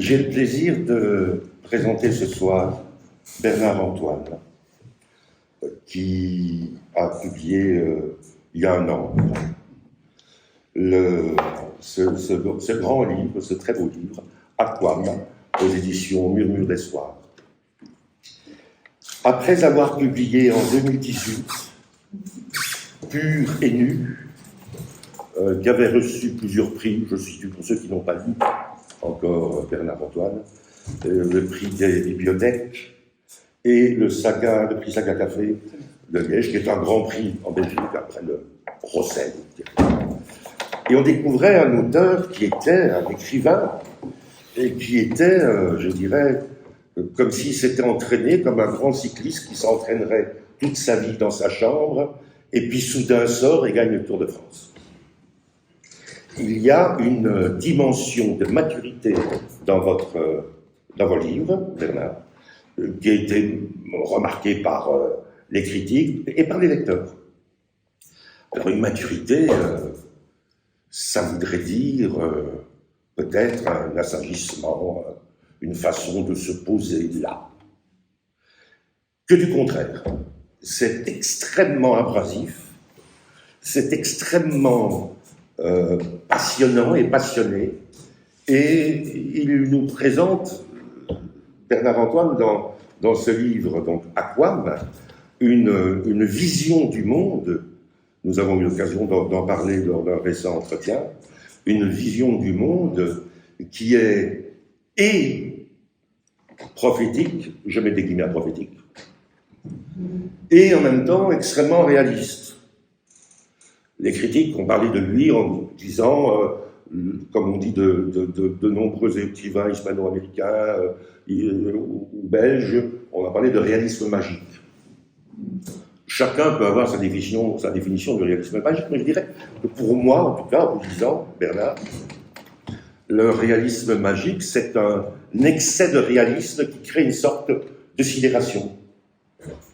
J'ai le plaisir de présenter ce soir Bernard Antoine, qui a publié il y a 1 an ce grand livre, ce très beau livre, Aquam, aux éditions Murmure d'Espoir. Après avoir publié en 2018 Pur et Nu, qui avait reçu plusieurs prix, je suis pour ceux qui n'ont pas lu encore Bernard Antoine, le prix des bibliothèques et le prix Saga Café de Liège, qui est un grand prix en Belgique après le Rossel. Et on découvrait un auteur qui était un écrivain et qui était, je dirais, comme s'il s'était entraîné comme un grand cycliste qui s'entraînerait toute sa vie dans sa chambre et puis soudain sort et gagne le Tour de France. Il y a une dimension de maturité dans vos livres, Bernard, qui a été remarquée par les critiques et par les lecteurs. Alors une maturité, ça voudrait dire peut-être un assagissement, une façon de se poser là. Que du contraire. C'est extrêmement abrasif, c'est extrêmement passionnant et passionné, et il nous présente, Bernard Antoine, dans ce livre, donc Aquam, une vision du monde. Nous avons eu l'occasion d'en parler lors d'un récent entretien, une vision du monde qui est et prophétique, je mets des guillemets à prophétique, et en même temps extrêmement réaliste. Les critiques ont parlé de lui en disant, comme on dit de nombreux écrivains hispano-américains ou belges, on a parlé de réalisme magique. Chacun peut avoir sa définition du réalisme magique, mais je dirais que pour moi, en tout cas, en vous disant, Bernard, le réalisme magique, c'est un excès de réalisme qui crée une sorte de sidération,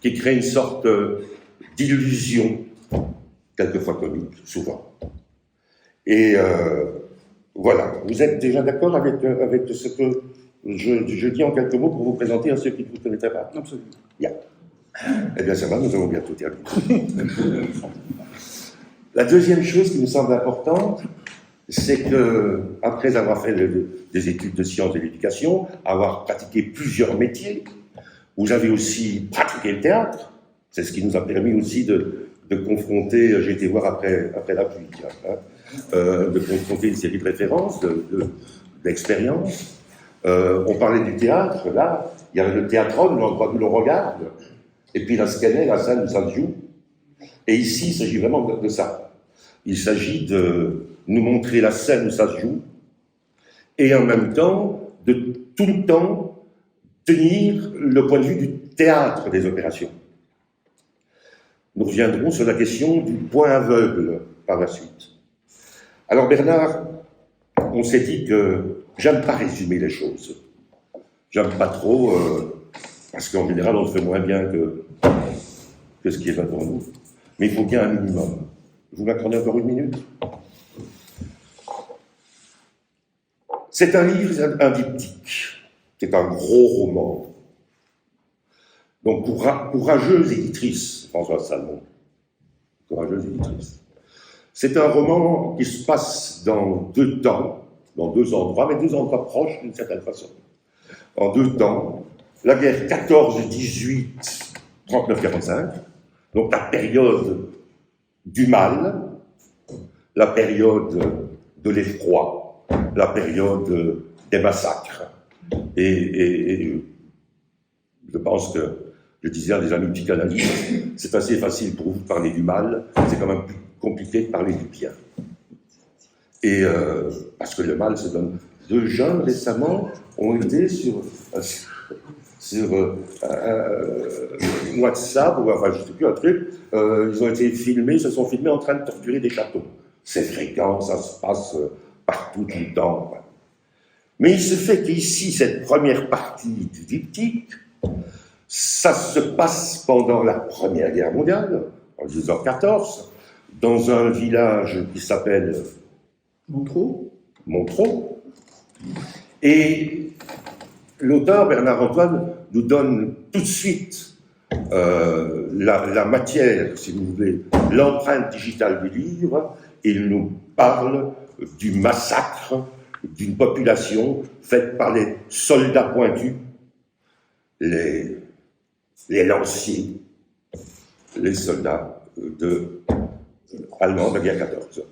qui crée une sorte d'illusion, quelquefois comique, souvent. Et voilà, vous êtes déjà d'accord avec ce que je dis en quelques mots pour vous présenter à ceux qui ne vous connaîtraient pas? Absolument. Bien. Eh bien, ça va, nous avons bientôt terminé. La deuxième chose qui nous semble importante, c'est que, après avoir fait des études de sciences de l'éducation, avoir pratiqué plusieurs métiers, vous avez aussi pratiqué le théâtre. C'est ce qui nous a permis aussi de confronter, j'ai été voir après la pluie, de confronter une série de références, d'expériences. On parlait du théâtre, là, il y avait le théâtron, l'endroit où l'on regarde, et puis la scanner, la scène où ça se joue. Et ici, il s'agit vraiment de ça. Il s'agit de nous montrer la scène où ça se joue, et en même temps, de tout le temps tenir le point de vue du théâtre des opérations. Nous reviendrons sur la question du point aveugle par la suite. Alors Bernard, on s'est dit que j'aime pas résumer les choses. J'aime pas trop, parce qu'en général on le fait moins bien que ce qui est fait pour nous. Mais il faut bien un minimum. Vous m'accordez encore 1 minute? C'est un livre, un diptyque. C'est un gros roman. Donc, courageuse éditrice, Françoise Salmon. Courageuse éditrice. C'est un roman qui se passe dans 2 temps, dans 2 endroits, mais 2 endroits proches d'une certaine façon. En 2 temps, la guerre 14-18, 39-45, donc la période du mal, la période de l'effroi, la période des massacres. Et je pense que, je disais à des amis psychanalystes, c'est assez facile pour vous de parler du mal, c'est quand même plus compliqué de parler du bien. Et parce que le mal se donne. 2 jeunes récemment ont été sur WhatsApp, ou enfin je ne sais plus, un truc, ils ont été filmés, se sont filmés en train de torturer des chatons. C'est fréquent, ça se passe partout, tout le temps. Mais il se fait qu'ici, cette première partie du diptyque, ça se passe pendant la Première Guerre mondiale, en 1914, dans un village qui s'appelle Montreux. Et l'auteur, Bernard-Antoine, nous donne tout de suite la matière, si vous voulez, l'empreinte digitale du livre. Il nous parle du massacre d'une population faite par les soldats pointus, les lanciers, les soldats allemands de la guerre 14.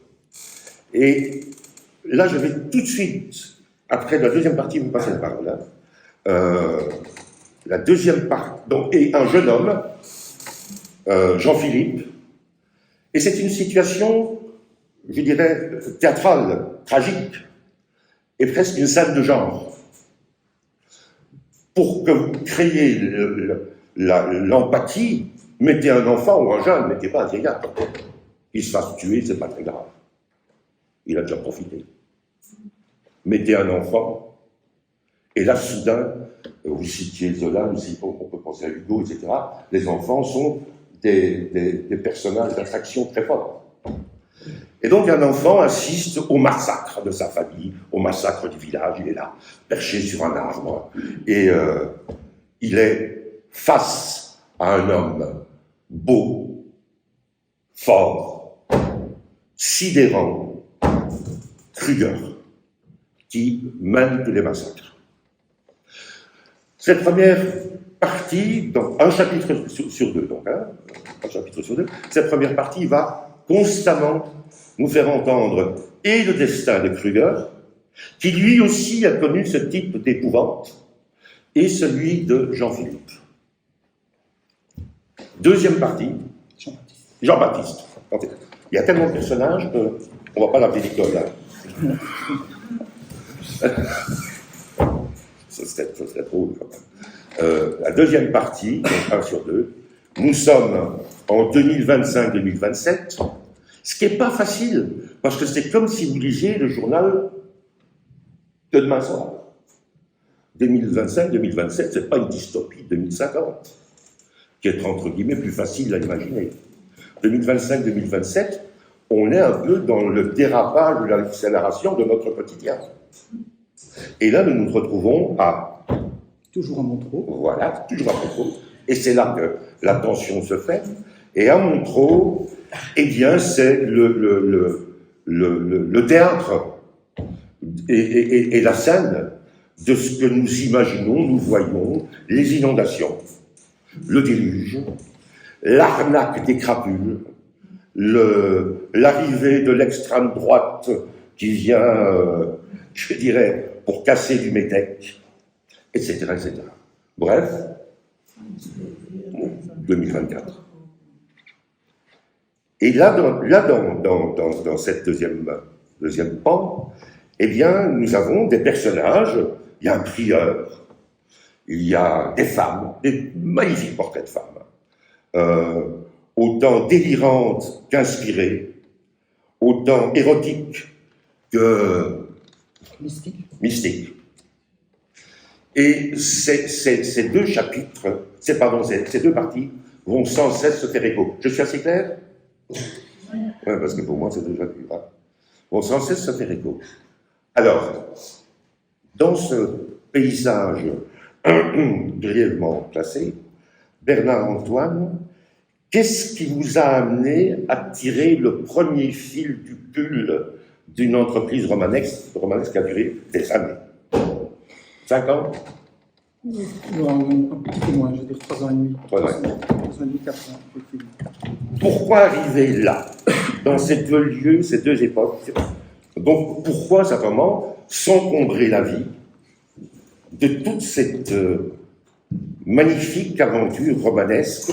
Et là, je vais tout de suite, après la deuxième partie, vous me passez la parole, la deuxième partie, et un jeune homme, Jean-Philippe, et c'est une situation, je dirais, théâtrale, tragique, et presque une scène de genre. Pour que vous créiez l'empathie, mettez un enfant ou un jeune, mettez pas un vieillard. Il se fasse tuer, c'est pas très grave. Il a déjà profité. Mettez un enfant, et là, soudain, vous citiez Zola, on peut penser à Hugo, etc. Les enfants sont des personnages d'attraction très forts. Et donc, un enfant assiste au massacre de sa famille, au massacre du village. Il est là, perché sur un arbre, et il est face à un homme beau, fort, sidérant, Kruger, qui mène tous les massacres. Cette première partie, donc un chapitre sur deux, un chapitre sur deux, cette première partie va constamment nous faire entendre et le destin de Kruger, qui lui aussi a connu ce type d'épouvante, et celui de Jean-Philippe. Deuxième partie, Jean-Baptiste. Il y a tellement de personnages qu'on ne va pas l'appeler Nicolas. Ce serait trop. La deuxième partie, donc 1 sur 2, nous sommes en 2025-2027, ce qui n'est pas facile, parce que c'est comme si vous lisiez le journal de demain soir. 2025-2027, ce n'est pas une dystopie 2050, qui est entre guillemets plus facile à imaginer. 2025-2027, on est un peu dans le dérapage de l'accélération de notre quotidien. Et là, nous nous retrouvons à... Toujours à Montreux. Voilà, toujours à Montreux. Et c'est là que la tension se fait. Et à Montreux, eh bien, c'est le théâtre et la scène de ce que nous imaginons, nous voyons, les inondations, le déluge, l'arnaque des crapules, l'arrivée de l'extrême droite qui vient, je dirais, pour casser du métèque, etc., etc. Bref, 2024. Et là, dans cette deuxième pan, eh bien, nous avons des personnages. Il y a un prieur, il y a des femmes, des magnifiques portraits de femmes, autant délirantes qu'inspirées, autant érotiques que mystiques. Et ces deux chapitres, ces deux parties vont sans cesse se faire écho. Je suis assez clair ? Ouais, parce que pour moi, c'est déjà plus grave. Vont sans cesse se faire écho. Alors, dans ce paysage brièvement placé, Bernard-Antoine, qu'est-ce qui vous a amené à tirer le premier fil du pull d'une entreprise romanesque qui a duré des années? 5 ans? Un petit peu moins, je veux dire 3 ans et demi. 3 ans et demi. 3 ans et demi, 4 ans, effectivement. Pourquoi arriver là, dans ces deux lieux, ces deux époques? Donc, pourquoi simplement s'encombrer la vie de toute cette magnifique aventure romanesque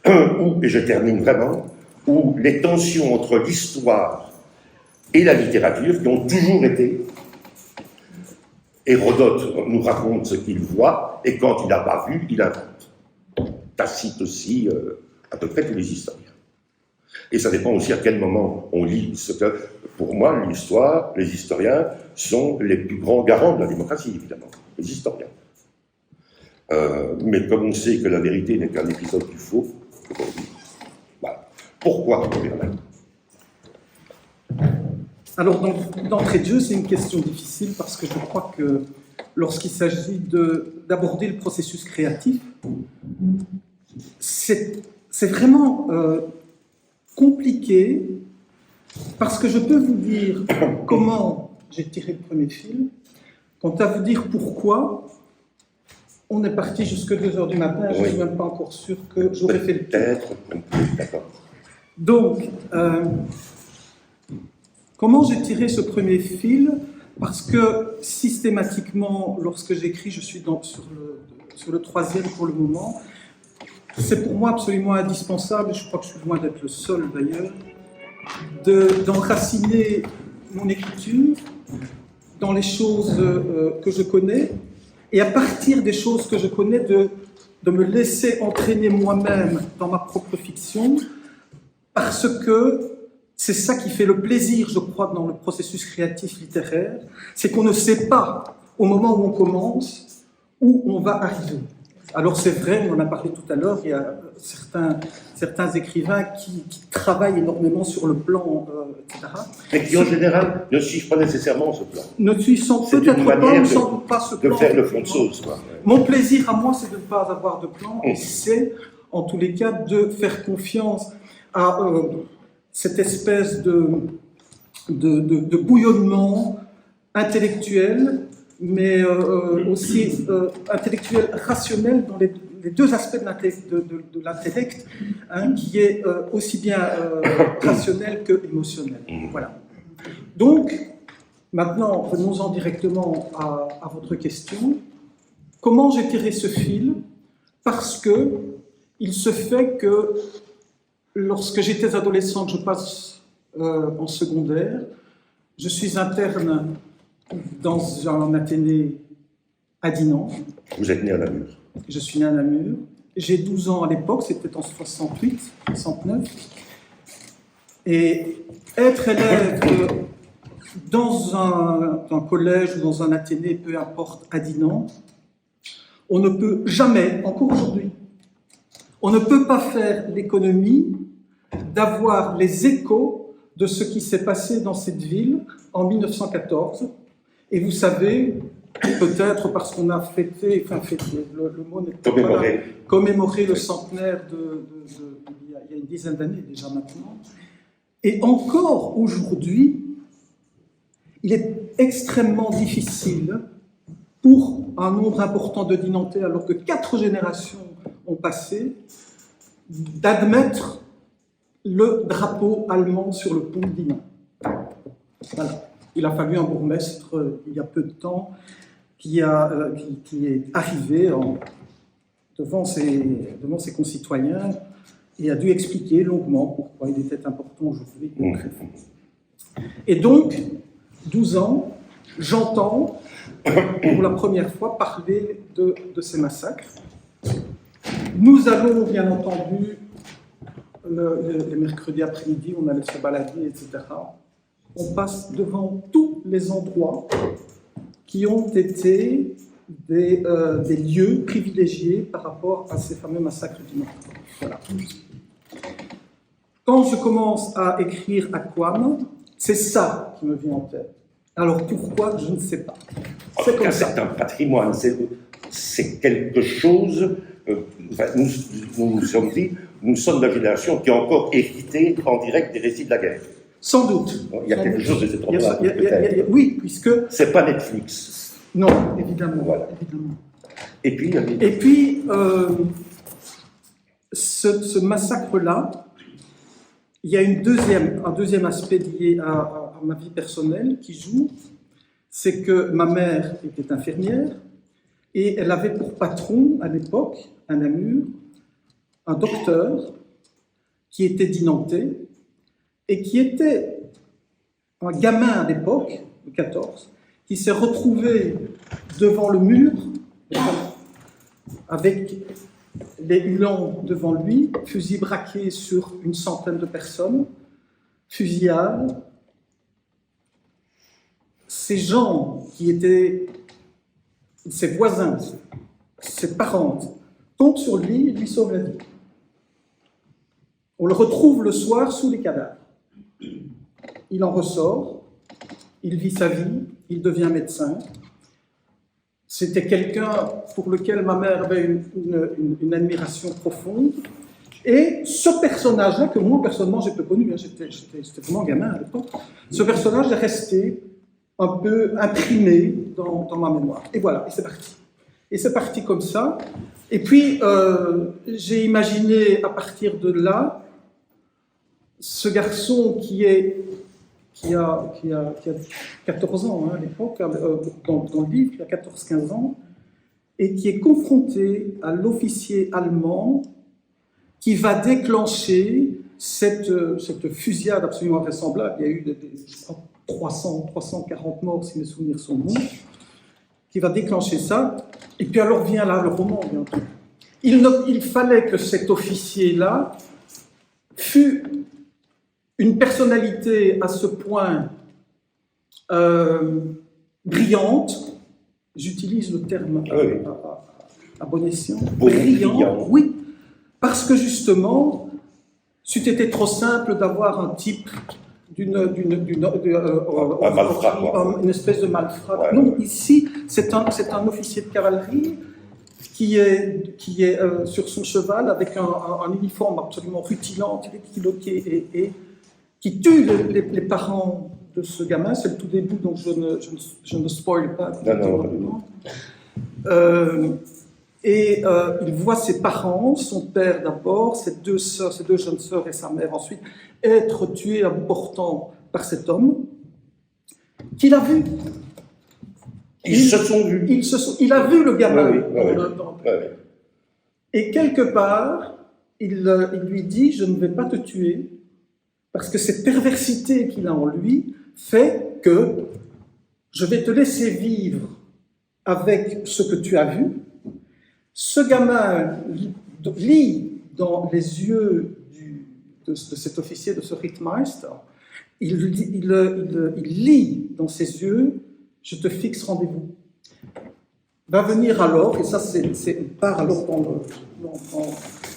où, et je termine vraiment, où les tensions entre l'histoire et la littérature, qui ont toujours été... Hérodote nous raconte ce qu'il voit, et quand il n'a pas vu, il invente. Tacite aussi, à peu près tous les historiens. Et ça dépend aussi à quel moment on lit. Ce que, pour moi, l'histoire, les historiens sont les plus grands garants de la démocratie, évidemment, les historiens. Mais comme on sait que la vérité n'est qu'un épisode du faux, voilà. Pourquoi Bernard ? Alors, d'entrée de jeu, c'est une question difficile parce que je crois que lorsqu'il s'agit d'aborder le processus créatif. C'est vraiment compliqué, parce que je peux vous dire comment j'ai tiré le premier fil. Quant à vous dire pourquoi, on est parti jusqu'à 2 heures du matin, je ne suis même pas encore sûr que j'aurais fait le tour. Peut-être, d'accord. Donc, comment j'ai tiré ce premier fil? Parce que systématiquement, lorsque j'écris, je suis sur le 3e pour le moment. C'est pour moi absolument indispensable, et je crois que je suis loin d'être le seul d'ailleurs, d'enraciner mon écriture dans les choses que je connais, et à partir des choses que je connais, de me laisser entraîner moi-même dans ma propre fiction, parce que c'est ça qui fait le plaisir, je crois, dans le processus créatif littéraire, c'est qu'on ne sait pas, au moment où on commence, où on va arriver. Alors c'est vrai, on en a parlé tout à l'heure, il y a certains écrivains qui travaillent énormément sur le plan, etc. Mais qui en général ne suivent pas nécessairement ce plan. Ne suivent peut-être pas ou sans doute pas ce plan. De faire le fond de sauce, quoi. Mon plaisir à moi, c'est de ne pas avoir de plan, et c'est, en tous les cas, de faire confiance à cette espèce de bouillonnement intellectuel, mais aussi intellectuel rationnel dans les 2 aspects de l'intellect, hein, qui est aussi bien rationnel que émotionnel. Voilà. Donc, maintenant, venons-en directement à votre question. Comment j'ai tiré ce fil? Parce que il se fait que lorsque j'étais adolescent, je passe en secondaire, je suis interne dans un athénée à Dinan. Vous êtes né à Namur. Je suis né à Namur. J'ai 12 ans à l'époque, c'était en 68, 69. Et être élève dans un collège ou dans un athénée, peu importe, à Dinan, on ne peut jamais, encore aujourd'hui, on ne peut pas faire l'économie d'avoir les échos de ce qui s'est passé dans cette ville en 1914. Et vous savez, peut-être parce qu'on a fêté, le mot n'est pas là, commémoré le centenaire il y a une dizaine d'années déjà maintenant. Et encore aujourd'hui, il est extrêmement difficile pour un nombre important de Dinantais, alors que 4 générations ont passé, d'admettre le drapeau allemand sur le pont de Dinan. Voilà. Il a fallu un bourgmestre, il y a peu de temps, qui est arrivé devant ses concitoyens et a dû expliquer longuement pourquoi il était important aujourd'hui. Et donc, 12 ans, j'entends pour la première fois parler de ces massacres. Nous allons, bien entendu, les mercredis après-midi, on allait se balader, etc. On passe devant tous les endroits qui ont été des lieux privilégiés par rapport à ces fameux massacres du Nord. Voilà. Quand je commence à écrire Aquam, c'est ça qui me vient en tête. Alors pourquoi, je ne sais pas. C'est comme ça. C'est un patrimoine, c'est quelque chose. Nous nous sommes dit, nous sommes la génération qui a encore hérité en direct des récits de la guerre. Sans doute. Il y a quelque chose de cet ordre-là, peut-être. Oui, puisque... C'est pas Netflix. Non, évidemment. Voilà. Évidemment. Et puis, ce massacre-là, il y a un deuxième aspect lié à ma vie personnelle qui joue, c'est que ma mère était infirmière et elle avait pour patron, à l'époque, à Namur, un docteur qui était dinantais et qui était un gamin à l'époque, de 14, qui s'est retrouvé devant le mur avec les Uhlans devant lui, fusil braqué sur une centaine de personnes, fusillade. Ces gens qui étaient ses voisins, ses parents, tombent sur lui et lui sauvent la vie. On le retrouve le soir sous les cadavres. Il en ressort, il vit sa vie, il devient médecin. C'était quelqu'un pour lequel ma mère avait une admiration profonde. Et ce personnage-là, que moi personnellement j'ai peu connu, hein, j'étais vraiment gamin à l'époque, ce personnage est resté un peu imprimé dans ma mémoire. Et voilà, et c'est parti. Et c'est parti comme ça. Et puis, j'ai imaginé à partir de là, ce garçon qui a 14 ans hein, à l'époque, dans le livre, il a 14-15 ans, et qui est confronté à l'officier allemand qui va déclencher cette fusillade absolument invraisemblable. Il y a eu, je crois, 340 morts, si mes souvenirs sont bons, qui va déclencher ça. Et puis alors vient là le roman, bientôt. Il fallait que cet officier-là fût une personnalité à ce point brillante, j'utilise le terme à bon escient, brillant, oui, parce que justement, c'eût été trop simple d'avoir un type une espèce de malfrat. Ouais. Non, ici, c'est un officier de cavalerie qui est sur son cheval avec un uniforme absolument rutilant qui tue les parents de ce gamin. C'est le tout début, donc je ne spoil pas. Il voit ses parents, son père d'abord, ses deux jeunes sœurs et sa mère ensuite, être tués à bout portant par cet homme qu'il a vu. Ils se sont vus. Il a vu le gamin. Oui. Et quelque part, il lui dit « Je ne vais pas te tuer » parce que cette perversité qu'il a en lui fait que je vais te laisser vivre avec ce que tu as vu. Ce gamin lit dans les yeux de cet officier, de ce Rittmeister, il lit dans ses yeux « Je te fixe rendez-vous ». Va venir alors, et ça on part alors dans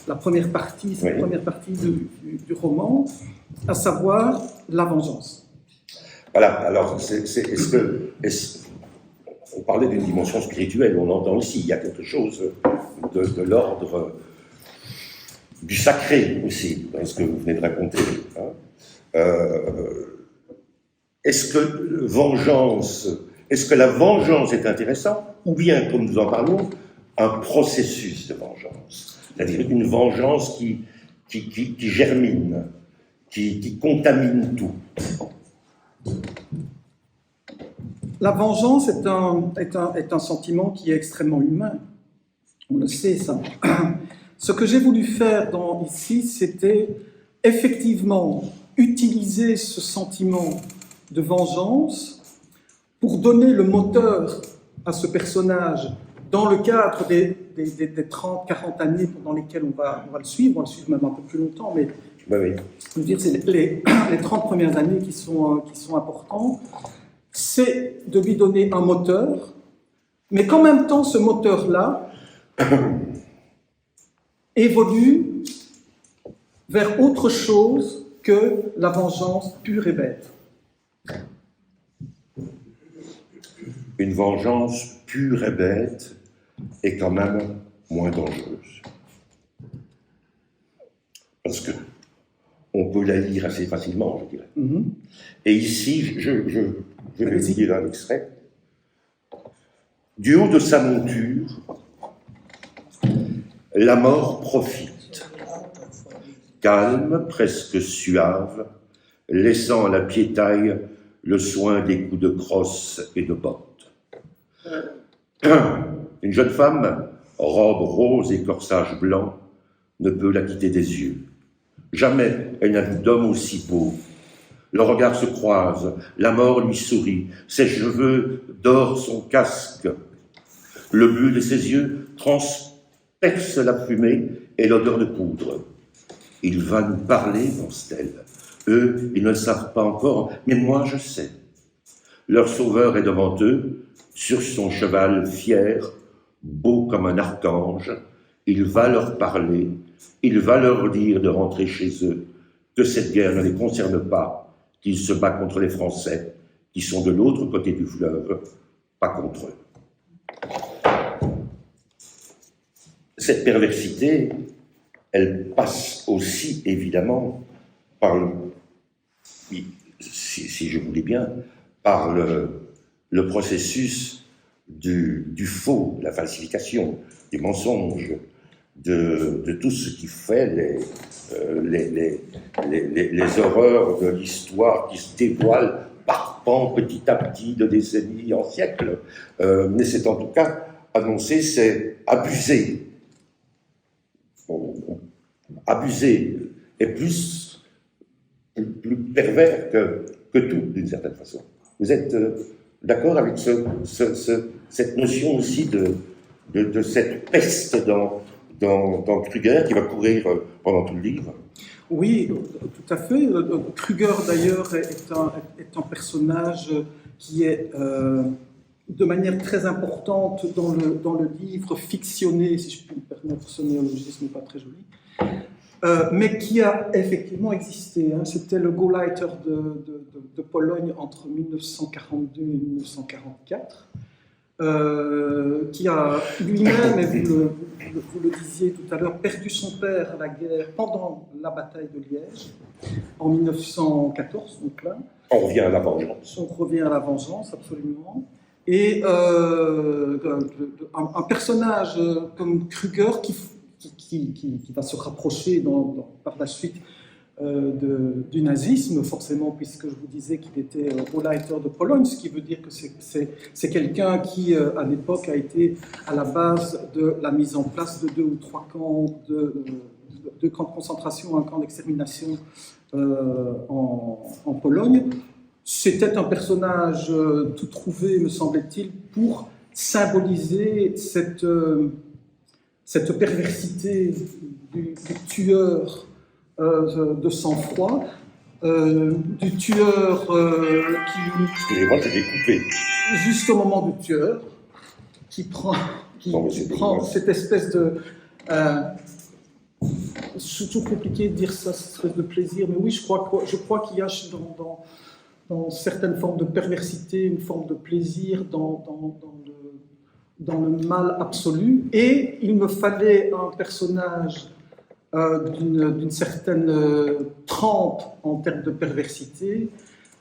la première partie, la première partie du roman, à savoir la vengeance. Voilà, alors on parlait d'une dimension spirituelle, on entend aussi, il y a quelque chose de l'ordre du sacré aussi, dans ce que vous venez de raconter. Hein. Est-ce que la vengeance est intéressante, ou bien, comme nous en parlons, un processus de vengeance, c'est-à-dire une vengeance qui germine, qui contamine tout. La vengeance est un sentiment qui est extrêmement humain. On le sait, ça. Ce que j'ai voulu faire ici, c'était effectivement utiliser ce sentiment de vengeance pour donner le moteur à ce personnage dans le cadre des 30-40 années pendant lesquelles on va le suivre même un peu plus longtemps, mais oui. Je veux dire, c'est les 30 premières années qui sont importantes, c'est de lui donner un moteur, mais qu'en même temps, ce moteur-là évolue vers autre chose que la vengeance pure et bête. Une vengeance pure et bête est quand même moins dangereuse. Parce que on peut la lire assez facilement, je dirais. Mm-hmm. Et ici, je vais vous lire un extrait. Du haut de sa monture, la mort profite, calme, presque suave, laissant à la piétaille le soin des coups de crosse et de botte. Une jeune femme, robe rose et corsage blanc, ne peut la quitter des yeux. Jamais elle n'a vu d'homme aussi beau. Le regard se croise, la mort lui sourit, ses cheveux dorent son casque. Le bleu de ses yeux transperce la fumée et l'odeur de poudre. Il va nous parler, pense-t-elle. Eux, ils ne le savent pas encore, mais moi je sais. Leur sauveur est devant eux, sur son cheval fier, beau comme un archange. Il va leur parler, il va leur dire de rentrer chez eux, que cette guerre ne les concerne pas, qu'ils se battent contre les Français, qui sont de l'autre côté du fleuve, pas contre eux. Cette perversité, elle passe aussi évidemment par si je voulais bien, par le processus du faux, de la falsification, du mensonge, de tout ce qui fait les horreurs de l'histoire qui se dévoilent par pans petit à petit, de décennies en siècles. Mais c'est en tout cas annoncer, c'est abuser. Abuser est plus pervers que tout, d'une certaine façon. Vous êtes d'accord avec cette notion aussi de cette peste dans Kruger qui va courir pendant tout le livre? Oui, tout à fait. Kruger, d'ailleurs, est un personnage qui est, de manière très importante dans le livre, fictionné, si je puis me permettre, ce néologisme n'est pas très joli, mais qui a effectivement existé. Hein. C'était le Gauleiter de Pologne entre 1942 et 1944, qui a lui-même, et vous le disiez tout à l'heure, perdu son père à la guerre pendant la bataille de Liège, en 1914, donc là. On revient à la vengeance. On revient à la vengeance, absolument. Et un personnage comme Kruger qui va se rapprocher par la suite du nazisme, forcément, puisque je vous disais qu'il était Gauleiter de Pologne, ce qui veut dire que c'est quelqu'un qui, à l'époque, a été à la base de la mise en place de 2 ou 3 camps, de camps de concentration, un camp d'extermination en Pologne. C'était un personnage tout trouvé, me semble-t-il, pour symboliser cette perversité du tueur de sang-froid, du tueur qui... Excusez-moi, je l'ai coupé. Juste au moment du tueur, qui prend cette espèce de... c'est toujours compliqué de dire ça, cette espèce de plaisir, mais oui, je crois qu'il y a dans certaines formes de perversité, une forme de plaisir dans le mal absolu. Et il me fallait un personnage d'une certaine trempe en termes de perversité.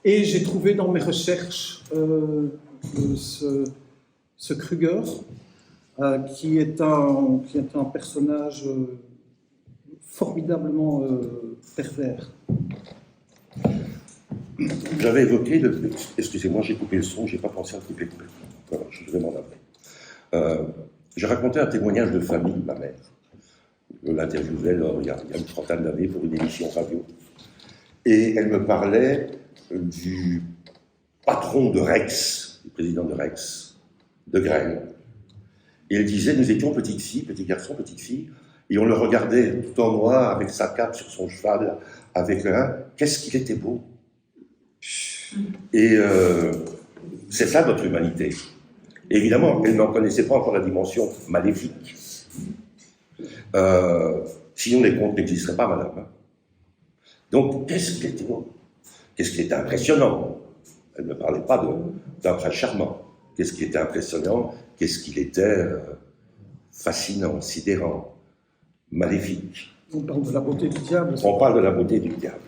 Et j'ai trouvé dans mes recherches ce Kruger, qui est un personnage formidablement pervers. J'avais évoqué excusez-moi, j'ai coupé le son, j'ai pas pensé à le couper complètement. Voilà, je devais m'en laver. J'ai raconté un témoignage de famille, ma mère. Je l'interviewais il y a une trentaine d'années pour une émission radio. Et elle me parlait du patron de Rex, du président de Rex, de Graine. Et elle disait, nous étions petites filles, petits garçons, petites filles, et on le regardait tout en noir, avec sa cape sur son cheval, avec qu'est-ce qu'il était beau. Et c'est ça notre humanité. Et évidemment, elle n'en connaissait pas encore la dimension maléfique. Sinon, les contes n'existeraient pas, madame. Donc, qu'est-ce qui était beau? Qu'est-ce qui était impressionnant? Elle ne parlait pas d'un prince charmant. Qu'est-ce qui était impressionnant? Qu'est-ce qu'il était fascinant, sidérant, maléfique? On parle de la beauté du diable. On parle de la beauté du diable.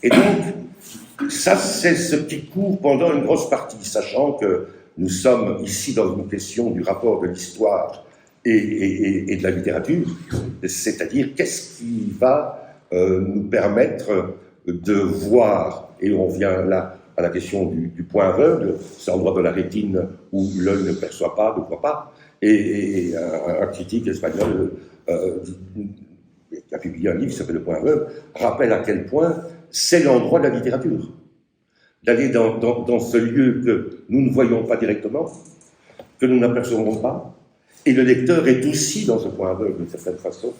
Et donc, ça, c'est ce qui court pendant une grosse partie, sachant que nous sommes ici dans une question du rapport de l'histoire et de la littérature, c'est-à-dire qu'est-ce qui va nous permettre de voir, et on vient là à la question du point aveugle, c'est l'endroit de la rétine où l'œil ne perçoit pas, ne voit pas, et un critique espagnol qui a publié un livre qui s'appelle Le point aveugle, rappelle à quel point c'est l'endroit de la littérature. D'aller dans ce lieu que nous ne voyons pas directement, que nous n'apercevons pas, et le lecteur est aussi dans ce point aveugle d'une certaine façon.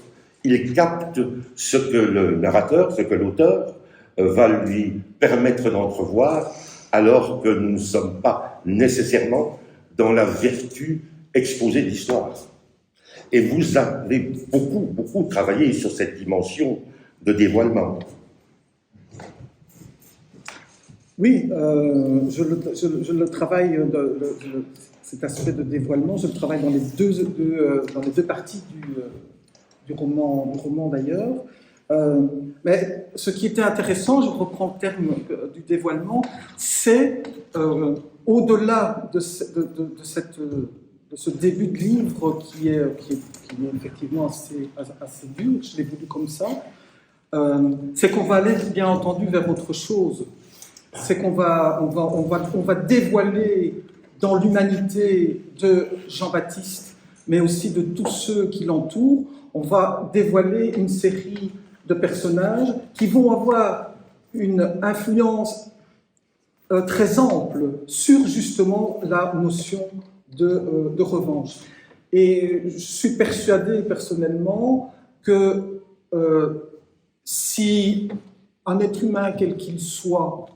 Il capte ce que le narrateur, ce que l'auteur va lui permettre d'entrevoir, alors que nous ne sommes pas nécessairement dans la vertu exposée de l'histoire. Et vous avez beaucoup travaillé sur cette dimension de dévoilement. Oui, je le travaille. cet aspect de dévoilement. Je travaille dans les deux parties du roman d'ailleurs. Mais ce qui était intéressant, je reprends le terme du dévoilement, c'est au-delà de ce début de livre qui est effectivement assez dur, je l'ai voulu comme ça, c'est qu'on va aller bien entendu vers autre chose. C'est qu'on va dévoiler dans l'humanité de Jean-Baptiste, mais aussi de tous ceux qui l'entourent, on va dévoiler une série de personnages qui vont avoir une influence très ample sur justement la notion de revanche. Et je suis persuadé personnellement que si un être humain, quel qu'il soit,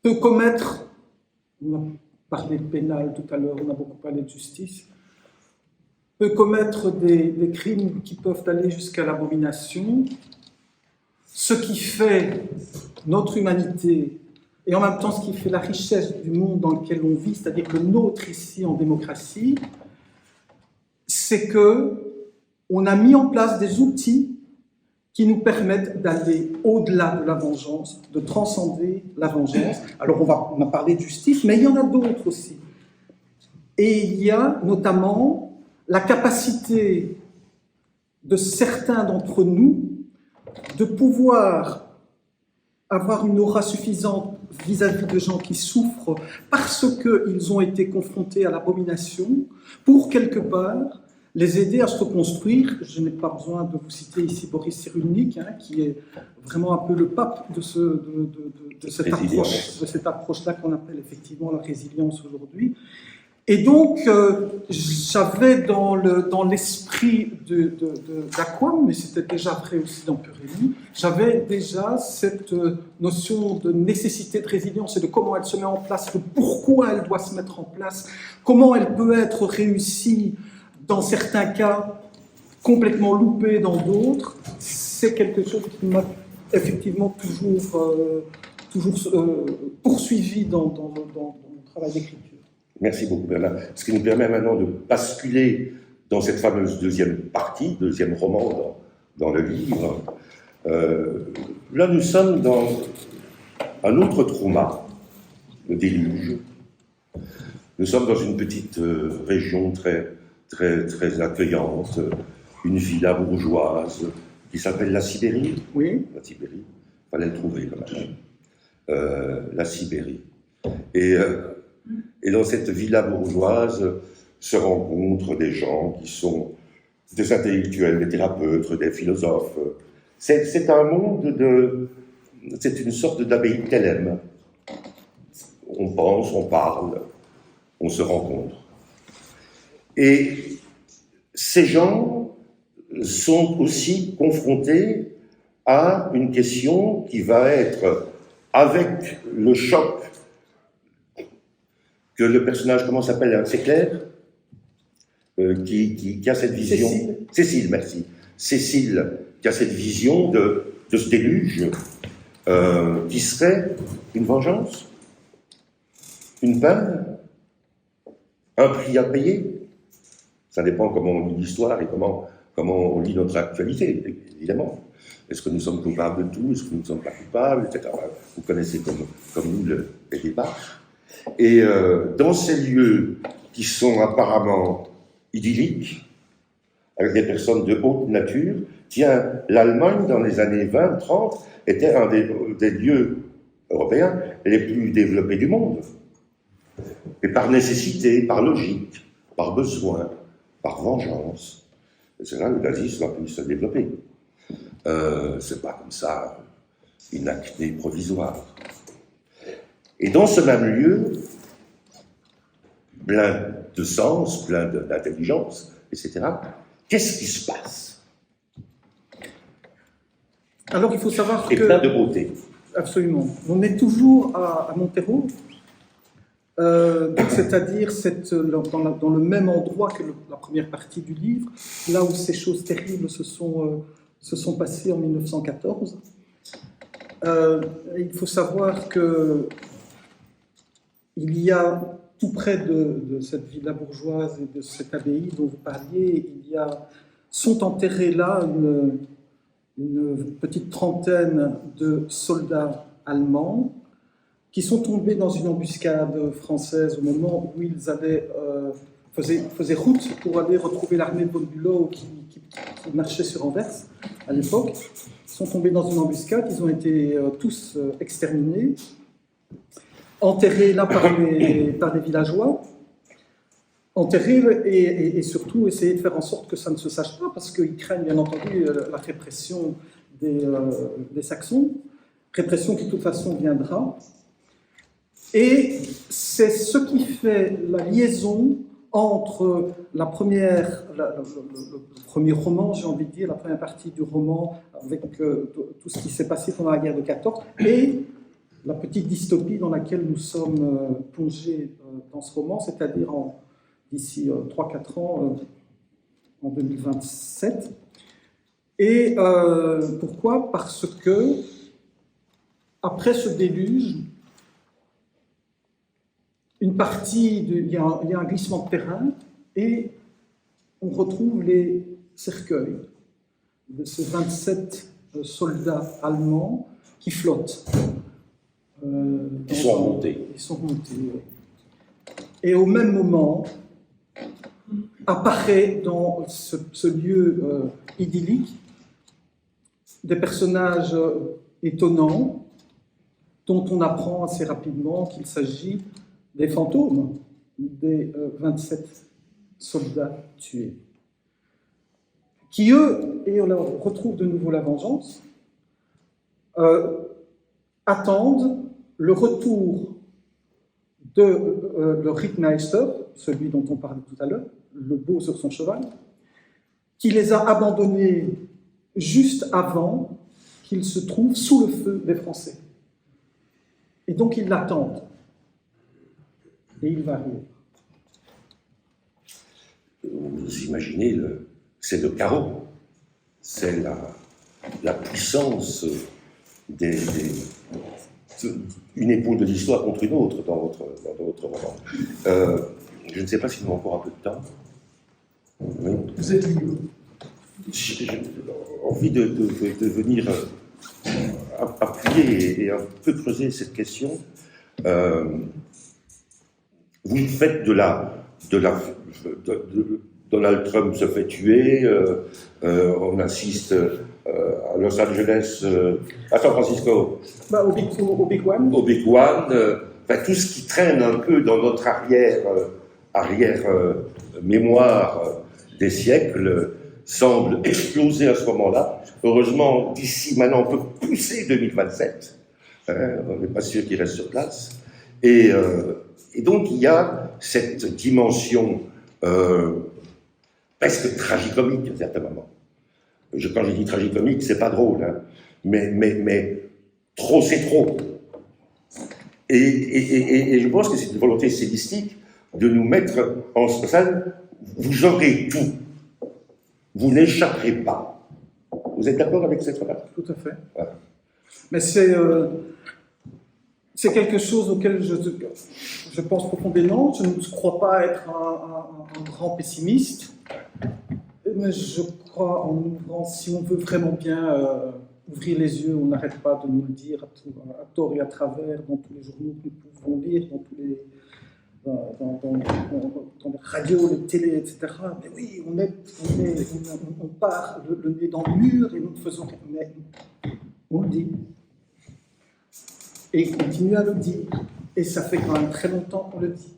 peut commettre, on a parlé de pénal tout à l'heure, on a beaucoup parlé de justice, peut commettre des crimes qui peuvent aller jusqu'à l'abomination, ce qui fait notre humanité et en même temps ce qui fait la richesse du monde dans lequel on vit, c'est-à-dire le nôtre ici en démocratie, c'est qu'on a mis en place des outils qui nous permettent d'aller au-delà de la vengeance, de transcender la vengeance. Alors on a parlé de justice, mais il y en a d'autres aussi. Et il y a notamment la capacité de certains d'entre nous de pouvoir avoir une aura suffisante vis-à-vis de gens qui souffrent parce qu'ils ont été confrontés à l'abomination pour quelque part les aider à se reconstruire. Je n'ai pas besoin de vous citer ici Boris Cyrulnik, qui est vraiment un peu le pape de cette approche-là qu'on appelle effectivement la résilience aujourd'hui. Et donc, j'avais dans l'esprit d'Aquam, mais c'était déjà vrai aussi dans Purelli, j'avais déjà cette notion de nécessité de résilience et de comment elle se met en place, de pourquoi elle doit se mettre en place, comment elle peut être réussie dans certains cas, complètement loupée dans d'autres. C'est quelque chose qui m'a effectivement toujours poursuivi dans mon travail d'écriture. Merci beaucoup Bernard. Ce qui nous permet maintenant de basculer dans cette fameuse deuxième partie, deuxième roman dans le livre. Là, nous sommes dans un autre trauma, le déluge. Nous sommes dans une petite région très, très, très accueillante, une villa bourgeoise qui s'appelle la Sibérie. Oui. La Sibérie, il fallait le trouver quand même. La Sibérie. Et dans cette villa bourgeoise se rencontrent des gens qui sont des intellectuels, des thérapeutes, des philosophes. C'est un monde c'est une sorte d'abbaye de Thélème. On pense, on parle, on se rencontre. Et ces gens sont aussi confrontés à une question qui va être, avec le choc que le personnage, comment s'appelle, c'est Claire, qui a cette vision. Cécile, merci. Cécile, qui a cette vision de ce déluge, qui serait une vengeance, une peine, un prix à payer. Ça dépend comment on lit l'histoire et comment on lit notre actualité, évidemment. Est-ce que nous sommes coupables de tout? Est-ce que nous ne sommes pas coupables, etc. Vous connaissez comme nous les débats. Et dans ces lieux qui sont apparemment idylliques, avec des personnes de haute nature, tiens, l'Allemagne, dans les années 20-30, était un des lieux européens les plus développés du monde. Et par nécessité, par logique, par besoin, par vengeance, c'est là que le nazisme a pu se développer. C'est pas comme ça une acné provisoire. Et dans ce même lieu, plein de sens, plein d'intelligence, etc., qu'est-ce qui se passe? Alors il faut savoir que... Et plein de beauté. Absolument. On est toujours à Montereau, c'est-à-dire dans le même endroit que la première partie du livre, là où ces choses terribles se sont passées en 1914. Il faut savoir que il y a, tout près de cette villa bourgeoise et de cette abbaye dont vous parliez, sont enterrés là une petite trentaine de soldats allemands qui sont tombés dans une embuscade française au moment où ils faisaient route pour aller retrouver l'armée de von Bülow qui marchait sur Anvers à l'époque. Ils sont tombés dans une embuscade, ils ont été tous exterminés, enterrés là par les villageois, enterrés et surtout essayer de faire en sorte que ça ne se sache pas, parce qu'ils craignent bien entendu la répression des Saxons, répression qui de toute façon viendra. Et c'est ce qui fait la liaison entre le premier roman, j'ai envie de dire, la première partie du roman, avec tout ce qui s'est passé pendant la guerre de 14, et la petite dystopie dans laquelle nous sommes plongés dans ce roman, c'est-à-dire d'ici 3-4 ans, en 2027. Et pourquoi ? Parce que, après ce déluge, il y a un glissement de terrain et on retrouve les cercueils de ces 27 soldats allemands qui flottent. Ils sont remontés. Ils sont remontés, oui. Et au même moment, apparaît dans ce lieu idyllique des personnages étonnants dont on apprend assez rapidement qu'il s'agit des fantômes des 27 soldats tués, qui eux, et on retrouve de nouveau la vengeance, attendent le retour de le Rittmeister, celui dont on parlait tout à l'heure, le beau sur son cheval, qui les a abandonnés juste avant qu'ils se trouvent sous le feu des Français. Et donc ils l'attendent. Et il va arriver. Vous imaginez, c'est le chaos, c'est la puissance une épaule de l'histoire contre une autre dans votre roman. Je ne sais pas s'il nous a encore un peu de temps. Oui. Vous êtes libre. J'ai envie de venir appuyer et un peu creuser cette question. Vous faites Donald Trump se fait tuer, on assiste à Los Angeles, à San Francisco, au Big One. Au Big One, tout ce qui traîne un peu dans notre arrière mémoire des siècles semble exploser à ce moment-là. Heureusement, d'ici maintenant, on peut pousser 2027. On n'est pas sûr qu'il reste sur place. Et donc, il y a cette dimension presque tragicomique à certains moments. Quand je dis tragicomique, c'est pas drôle, hein, mais trop, c'est trop. Et je pense que c'est une volonté stylistique de nous mettre en scène. Vous aurez tout. Vous n'échapperez pas. Vous êtes d'accord avec cette remarque ? Tout à fait. Voilà. Mais c'est quelque chose auquel je pense profondément. Je ne crois pas être un grand pessimiste, mais je crois en ouvrant, si on veut vraiment bien ouvrir les yeux, on n'arrête pas de nous le dire à tort et à travers, dans tous les journaux que nous pouvons lire, dans les radios, les télés, etc. Mais oui, on part le nez dans le mur et nous ne faisons rien. Mais on le dit. Et il continue à le dire. Et ça fait quand même très longtemps qu'on le dit.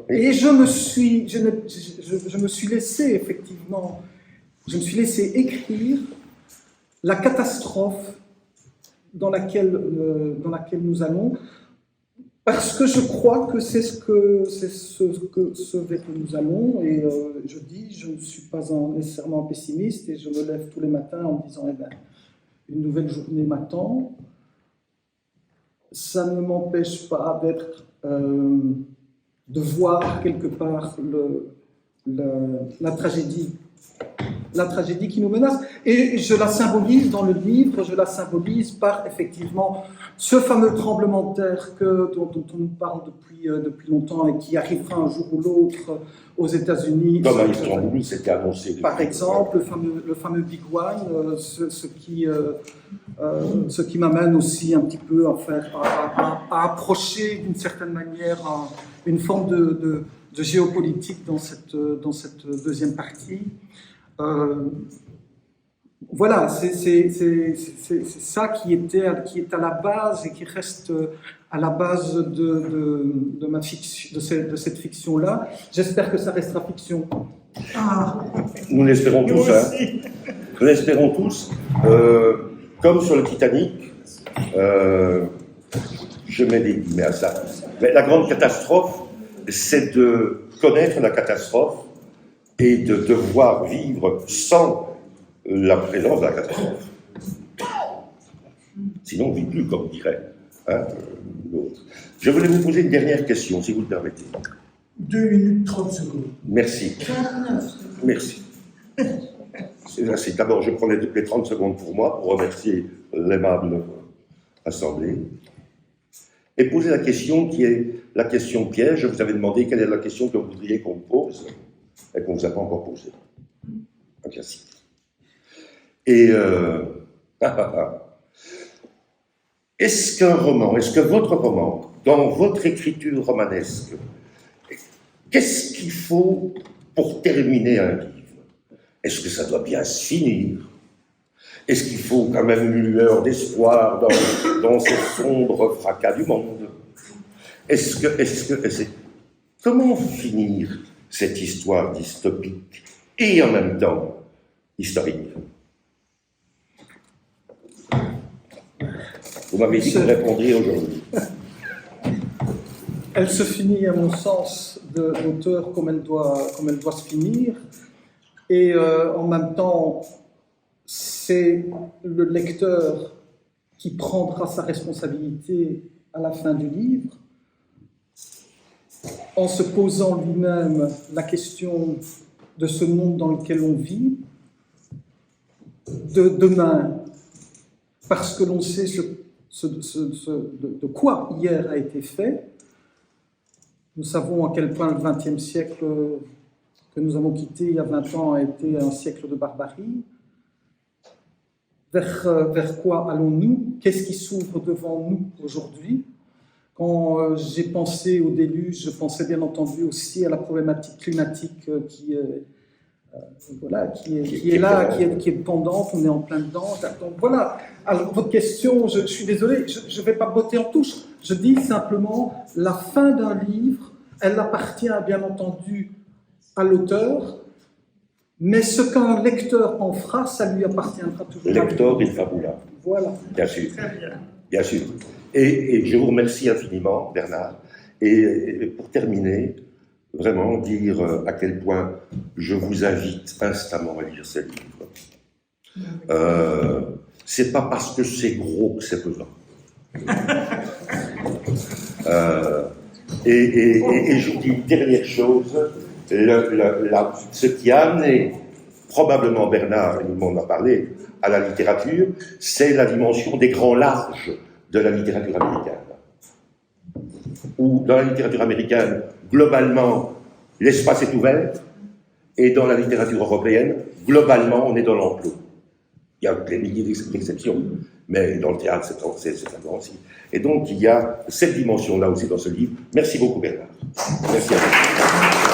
Et je me suis laissé, effectivement, je me suis laissé écrire la catastrophe dans laquelle nous allons, parce que je crois que c'est ce vers que nous allons. Et je dis, je ne suis pas nécessairement pessimiste, et je me lève tous les matins en me disant, une nouvelle journée m'attend. Ça ne m'empêche pas de voir quelque part la tragédie la tragédie qui nous menace. Et je la symbolise dans le livre, je la symbolise par effectivement ce fameux tremblement de terre dont on nous parle depuis longtemps et qui arrivera un jour ou l'autre aux États-Unis. Comme à Istanbul, c'était annoncé. Par exemple, le fameux Big One, ce qui m'amène aussi un petit peu à approcher d'une certaine manière une forme de géopolitique dans cette deuxième partie. Voilà, c'est ça qui est à la base et qui reste à la base de ma fiction, de cette fiction-là. J'espère que ça restera fiction. Nous l'espérons tous. Nous l'espérons tous. Comme sur le Titanic, je mets des guillemets à ça. Mais la grande catastrophe, c'est de connaître la catastrophe et de devoir vivre sans la présence de la catastrophe. Sinon, on ne vit plus, comme dirait l'autre. Je voulais vous poser une dernière question, si vous le permettez. 2 minutes 30 secondes. Merci. 49. Merci. D'abord, je prends les 30 secondes pour moi, pour remercier l'aimable assemblée, et poser la question qui est la question piège. Je vous avais demandé quelle est la question que vous voudriez qu'on pose, et qu'on ne vous a pas encore posée. Un classique. Et est-ce qu'un roman, est-ce que votre roman, dans votre écriture romanesque, qu'est-ce qu'il faut pour terminer un livre? Est-ce que ça doit bien se finir? Est-ce qu'il faut quand même une lueur d'espoir dans ce sombre fracas du monde? Comment finir cette histoire dystopique et en même temps historique? Vous m'avez dit que vous répondriez aujourd'hui. Elle se finit, à mon sens, de l'auteur comme elle doit se finir. Et en même temps, c'est le lecteur qui prendra sa responsabilité à la fin du livre, en se posant lui-même la question de ce monde dans lequel on vit, de demain, parce que l'on sait de quoi hier a été fait. Nous savons à quel point le XXe siècle que nous avons quitté il y a 20 ans a été un siècle de barbarie. Vers quoi allons-nous? Qu'est-ce qui s'ouvre devant nous aujourd'hui? Quand j'ai pensé au déluge, je pensais bien entendu aussi à la problématique climatique qui est pendante, on est en plein dedans. Donc voilà, alors votre question, je suis désolé, je ne vais pas botter en touche. Je dis simplement, la fin d'un livre, elle appartient bien entendu à l'auteur, mais ce qu'un lecteur en fera, ça lui appartiendra toujours. Lecteur il fabula. Voilà. Bien sûr. Bien sûr. Et je vous remercie infiniment, Bernard. Et pour terminer, vraiment dire à quel point je vous invite instamment à lire ce livre. C'est pas parce que c'est gros que c'est pesant. Et je vous dis une dernière chose, ce qui a amené probablement Bernard, il m'en a parlé, à la littérature, c'est la dimension des grands larges de la littérature américaine. Où dans la littérature américaine, globalement, l'espace est ouvert, et dans la littérature européenne, globalement, on est dans l'enclos. Il y a des milliers d'exceptions, mais dans le théâtre, c'est un grand aussi. Et donc, il y a cette dimension-là aussi dans ce livre. Merci beaucoup, Bernard. Merci à vous.